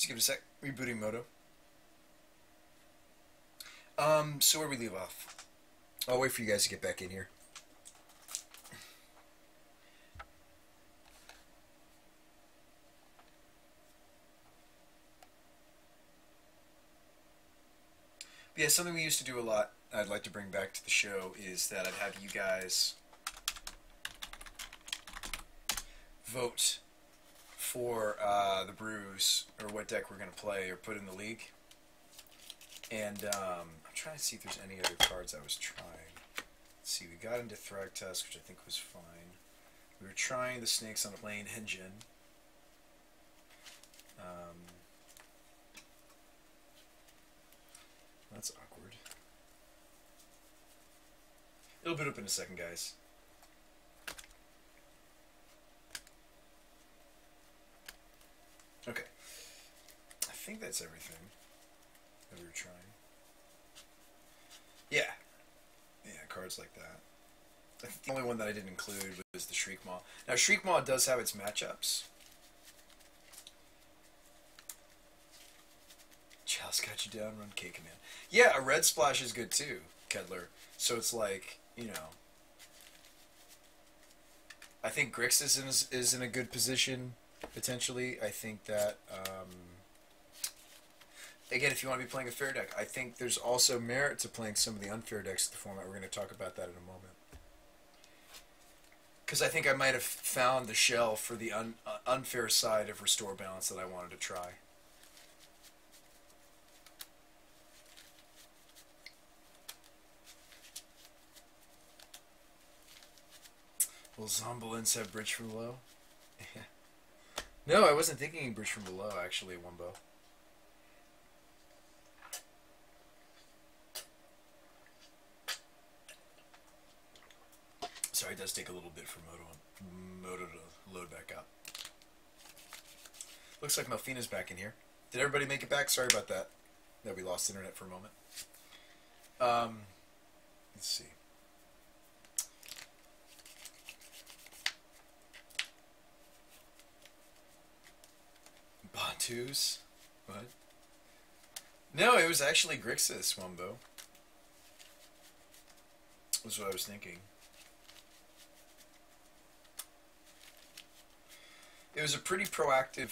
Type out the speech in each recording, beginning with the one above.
Just give it a sec. Rebooting Moto. So where we leave off? I'll wait for you guys to get back in here. But yeah, something we used to do a lot, I'd like to bring back to the show, is that I'd have you guys vote for the brews, or what deck we're going to play, or put in the league. And I'm trying to see if there's any other cards I was trying. Let's see, we got into Thragtusk, which I think was fine. We were trying the Snakes on a Plane engine. That's awkward. It'll boot up in a second, guys. Okay. I think that's everything that we were trying. Yeah. Yeah, cards like that. I think the only one that I didn't include was the Shriekmaw. Now, Shriekmaw does have its matchups. Chalice got you down, run K-Command. Yeah, a red splash is good too, Kedler. So it's like, you know, I think Grixis is in a good position, potentially. I think that, again, if you want to be playing a fair deck, I think there's also merit to playing some of the unfair decks of the format. We're going to talk about that in a moment. Because I think I might have found the shell for the unfair side of Restore Balance that I wanted to try. Will Zombalance have Bridge from Below? No, I wasn't thinking Bridge from Below, actually, Wumbo. Sorry, it does take a little bit for Moto to load back up. Looks like Melfina's back in here. Did everybody make it back? Sorry about that. That we lost internet for a moment. Let's see. Bantus? What? No, it was actually Grixis, Wumbo. Was what I was thinking. It was a pretty proactive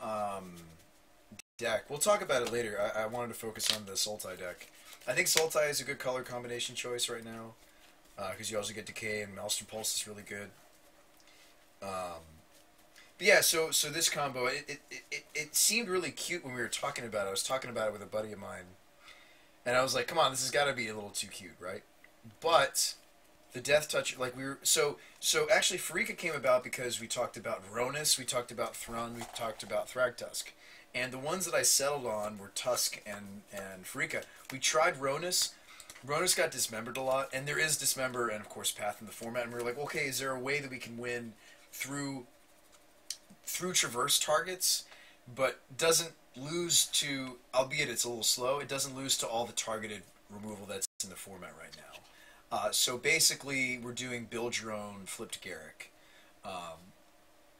deck. We'll talk about it later. I wanted to focus on the Sultai deck. I think Sultai is a good color combination choice right now, because you also get Decay, and Maelstrom Pulse is really good. But yeah, so this combo, it seemed really cute when we were talking about it. I was talking about it with a buddy of mine, and I was like, come on, this has got to be a little too cute, right? But the Death Touch, like we were, so actually Pharika came about because we talked about Ronus, we talked about Thrun, we talked about Thragtusk. And the ones that I settled on were Tusk and Pharika. We tried Ronus. Ronus got dismembered a lot, and there is Dismember and, of course, Path in the format. And we were like, okay, is there a way that we can win through traverse targets, but doesn't lose to, albeit it's a little slow, it doesn't lose to all the targeted removal that's in the format right now. So basically, we're doing Build Your Own Flipped Garrick.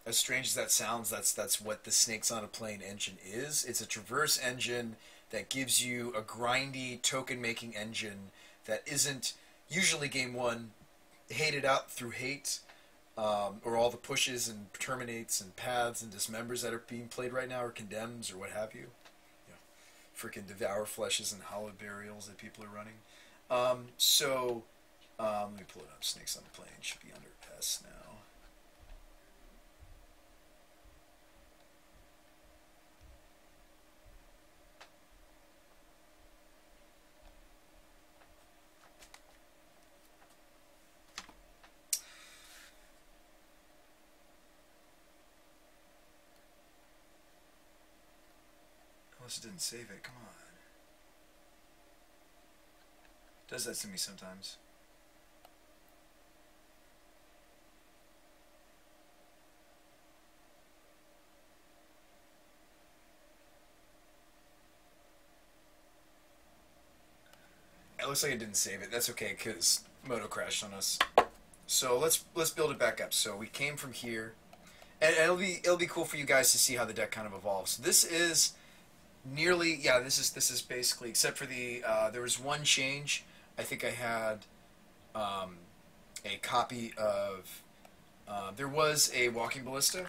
As strange as that sounds, that's what the Snakes on a Plane engine is. It's a traverse engine that gives you a grindy token-making engine that isn't usually game one hated out through hate, or all the pushes and terminates and paths and dismembers that are being played right now, or condemns or what have you. Freaking Devour Fleshes and Hallowed Burials that people are running. Let me pull it up. Snakes on the Plane should be under S now. Unless it didn't save it, come on. It does that to me sometimes. It looks like it didn't save it. That's okay, because Moto crashed on us. So let's build it back up. So we came from here, and it'll be cool for you guys to see how the deck kind of evolves. This is nearly, yeah. This is basically, except for the there was one change. I think I had um, a copy of. There was a walking ballista.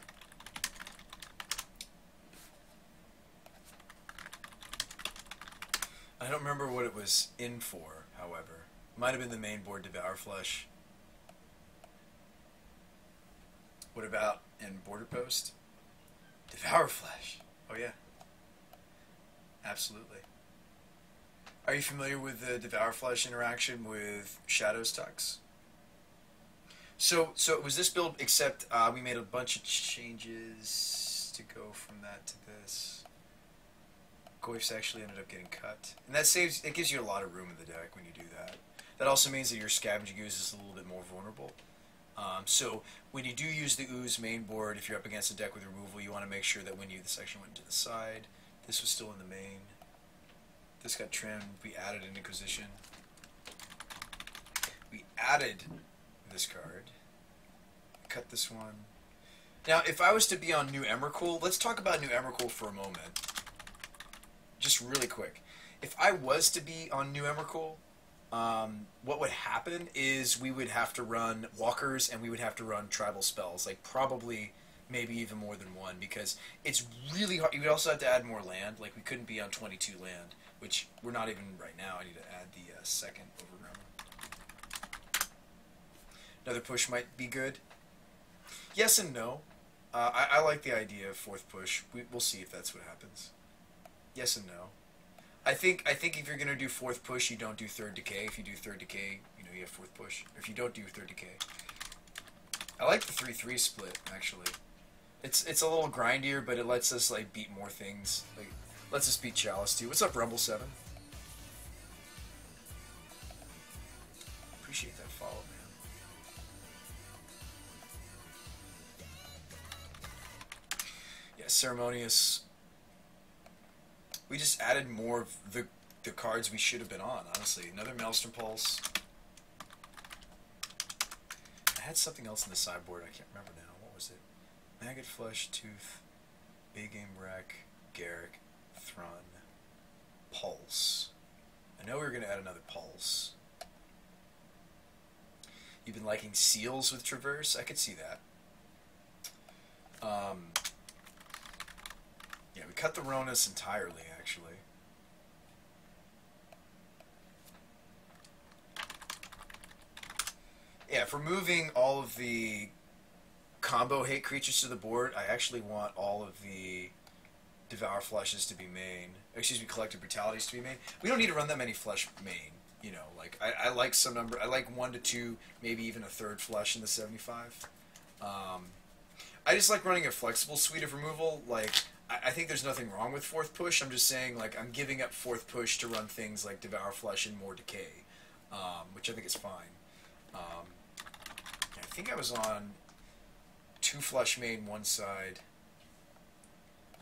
I don't remember what it was in for. However, might have been the main board Devour Flesh. What about in Border Post? Devour Flesh. Oh yeah, absolutely. Are you familiar with the Devour Flesh interaction with Shadow's Tux? So it was this build, except we made a bunch of changes to go from that to this. Goyfs actually ended up getting cut, and it gives you a lot of room in the deck when you do that. That also means that your Scavenging Ooze is a little bit more vulnerable. So when you do use the Ooze main board, if you're up against a deck with removal, you want to make sure that when this section went to the side, this was still in the main. This got trimmed. We added an Inquisition. We added this card. Cut this one. Now, if I was to be on New Emrakul, let's talk about New Emrakul for a moment. Just really quick. If I was to be on New Emrakul, what would happen is we would have to run walkers and we would have to run tribal spells, like probably maybe even more than one, because it's really hard. You would also have to add more land. Like we couldn't be on 22 land, which we're not even right now. I need to add the second overground. Another push might be good. Yes and no. I like the idea of fourth push. We'll see if that's what happens. Yes and no. I think if you're gonna do fourth push, you don't do third decay. If you do third decay, you have fourth push. Or if you don't do third decay, I like the 3/3 split actually. It's a little grindier, but it lets us like beat more things. Like lets us beat Chalice too. What's up, Rumble 7? Appreciate that follow, man. Yeah, Ceremonious. We just added more of the cards we should have been on, honestly. Another Maelstrom Pulse. I had something else in the sideboard, I can't remember now. What was it? Maggot Flesh, Tooth, Big Game Wreck, Garrick, Thrun, Pulse. I know we were going to add another Pulse. You've been liking Seals with Traverse? I could see that. Yeah, we cut the Ronus entirely, actually. Yeah, if we're moving all of the combo hate creatures to the board, I actually want all of the Devour Fleshes to be main. Excuse me, Collective Brutalities to be main. We don't need to run that many flesh main. You know, like, I like some number. I like 1 to 2, maybe even a third flesh in the 75. I just like running a flexible suite of removal. Like, I think there's nothing wrong with fourth push. I'm just saying, like, I'm giving up fourth push to run things like Devour Flesh and more Decay, which I think is fine. I think I was on 2 flesh main one side,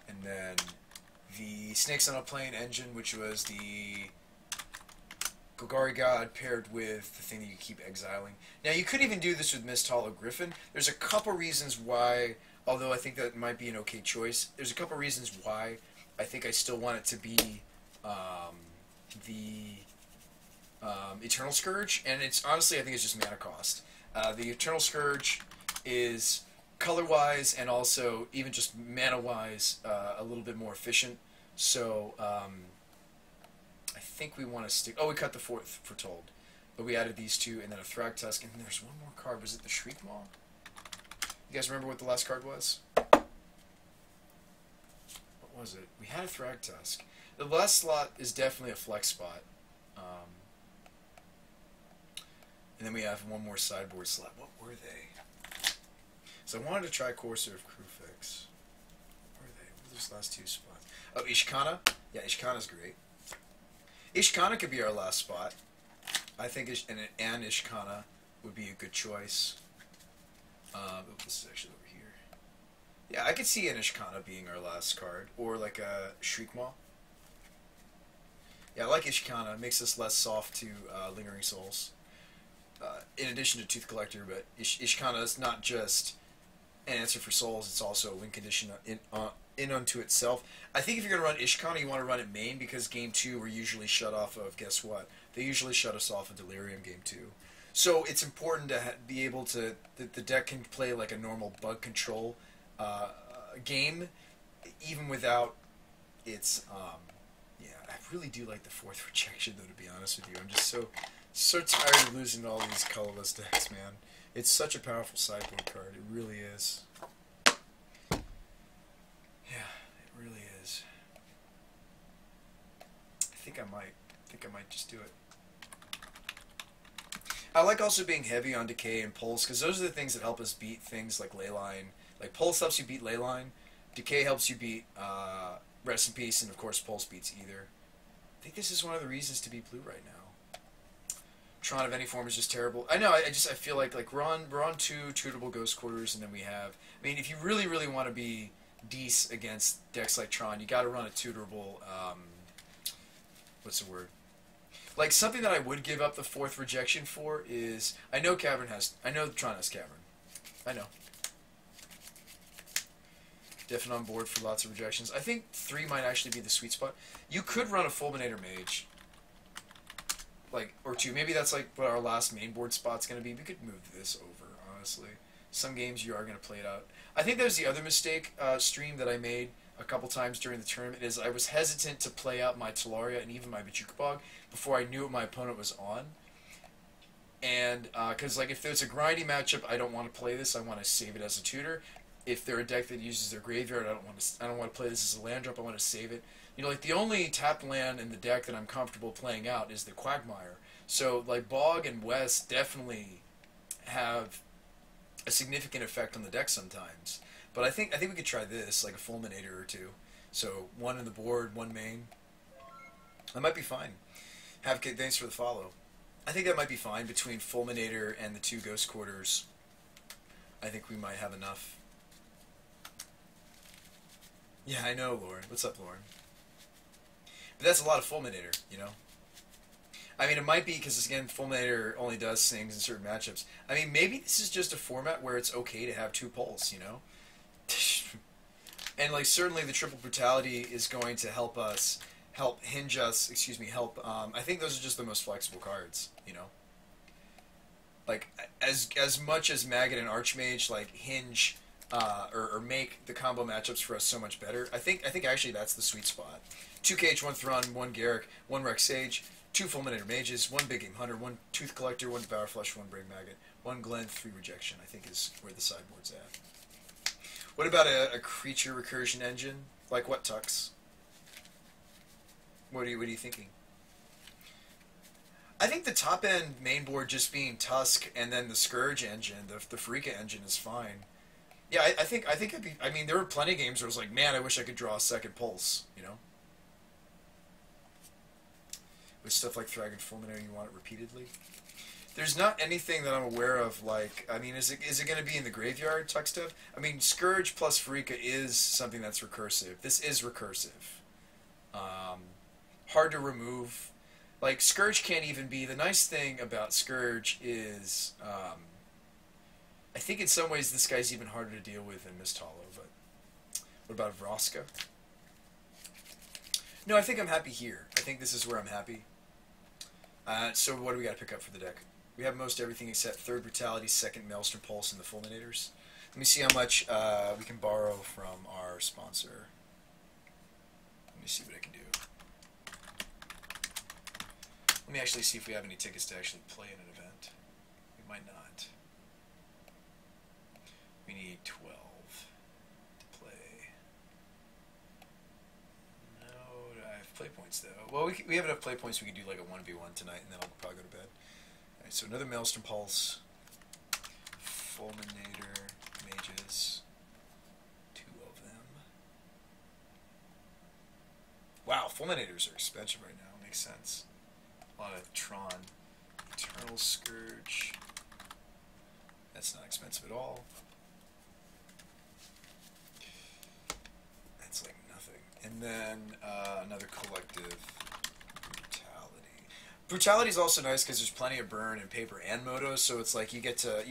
and then the Snakes on a Plane engine, which was the Golgari God paired with the thing that you keep exiling. Now, you could even do this with Mist Hollow Griffin. There's a couple reasons why, although I think that might be an okay choice, there's a couple reasons why I think I still want it to be the Eternal Scourge, and it's honestly, I think it's just mana cost. The Eternal Scourge is color-wise and also even just mana-wise a little bit more efficient. So I think we want to stick. Oh, we cut the fourth Foretold, but we added these two, and then a Thragtusk, and then there's one more card. Was it the Shriekmaw? You guys remember what the last card was? What was it? We had a Thragtusk. The last slot is definitely a flex spot. And then we have one more sideboard slot. What were they? So I wanted to try Courser of Crewfix. What were they? What were those last 2 spots? Oh, Ishkana? Yeah, Ishkana's great. Ishkana could be our last spot. I think and Ishkana would be a good choice. This is actually over here. Yeah, I could see an Ishkana being our last card. Or like a Shriekmaw. Yeah, I like Ishkana. It makes us less soft to Lingering Souls. In addition to Tooth Collector, but Ishkana is not just an answer for souls, it's also a win condition in unto itself. I think if you're going to run Ishkan, you want to run it main because game 2 we're usually shut off of, guess what? They usually shut us off of Delirium game 2. So it's important to be able to, that the deck can play like a normal bug control game, even without its, yeah, I really do like the 4th rejection though, to be honest with you. I'm just so tired of losing to all these colorless decks, man. It's such a powerful sideboard card, it really is. Yeah, it really is. I think I might just do it. I like also being heavy on Decay and Pulse, because those are the things that help us beat things like Leyline. Like, Pulse helps you beat Leyline, Decay helps you beat Rest in Peace, and of course Pulse beats either. I think this is one of the reasons to be blue right now. Tron of any form is just terrible. I know, I feel like we're on 2 tutable Ghost Quarters, and then we have... I mean, if you really, really want to be decent against decks like Tron, you gotta run a tutorable, what's the word? Like, something that I would give up the 4th rejection for is... I know Tron has Cavern. I know. Definitely on board for lots of rejections. I think 3 might actually be the sweet spot. You could run a Fulminator Mage. Like, or 2. Maybe that's like what our last main board spot's going to be. We could move this over, honestly. Some games you are going to play it out. I think that was the other mistake stream that I made a couple times during the tournament, is I was hesitant to play out my Talaria and even my Bojuka Bog before I knew what my opponent was on. And, because, like, if there's a grindy matchup, I don't want to play this. I want to save it as a tutor. If they're a deck that uses their graveyard, I don't want to play this as a land drop. I want to save it. You know, like, the only tapped land in the deck that I'm comfortable playing out is the Quagmire. So, like, Bog and West definitely have a significant effect on the deck sometimes. But I think we could try this, like a Fulminator or 2. So 1 in the board, 1 main. That might be fine. Thanks for the follow. I think that might be fine between Fulminator and the 2 Ghost Quarters. I think we might have enough. Yeah, I know, Lauren. What's up, Lauren? But that's a lot of Fulminator, you know? I mean, it might be because, again, Fulminator only does things in certain matchups. I mean, maybe this is just a format where it's okay to have 2 Pulse, you know? And, like, certainly the Triple Brutality is going to help us, I think those are just the most flexible cards, you know? Like, as much as Maggot and Archmage, like, hinge, or make the combo matchups for us so much better, I think actually that's the sweet spot. 2 Cage, 1 Thrawn, 1 Garruk, 1 Rex Sage, 2 Fulminator Mages, 1 Big Game Hunter, 1 Tooth Collector, 1 Devour Flesh, 1 Brave Maggot, 1 Glen, 3 Rejection, I think is where the sideboard's at. What about a creature recursion engine? Like what, Tux? What are you thinking? I think the top end main board just being Tusk and then the Scourge engine, the Freaka engine is fine. Yeah, I think it'd be. I mean, there were plenty of games where I was like, man, I wish I could draw a second Pulse. You know, with stuff like Thragon Fulminator, you want it repeatedly. There's not anything that I'm aware of. Like, I mean, is it going to be in the graveyard, Tux stuff? I mean, Scourge plus Freaka is something that's recursive. This is recursive. Hard to remove. Like, Scourge can't even be... The nice thing about Scourge is... I think in some ways this guy's even harder to deal with than Mist Hollow, but... What about Vraska? No, I think I'm happy here. I think this is where I'm happy. So what do we got to pick up for the deck? We have most everything except 3rd Brutality, 2nd Maelstrom Pulse, and the Fulminators. Let me see how much we can borrow from our sponsor. Let me see what I can do. Let me actually see if we have any tickets to actually play in an event. We might not. We need 12 to play. No, I have play points though. Well, we have enough play points we can do like a 1v1 tonight, and then I'll probably go to bed. Alright, so another Maelstrom Pulse. Fulminator, Mages. 2 of them. Wow, Fulminators are expensive right now. Makes sense. A lot of Tron. Eternal Scourge. That's not expensive at all. That's like nothing. And then another Collective Brutality. Brutality is also nice because there's plenty of burn and paper and motos, so it's like you get to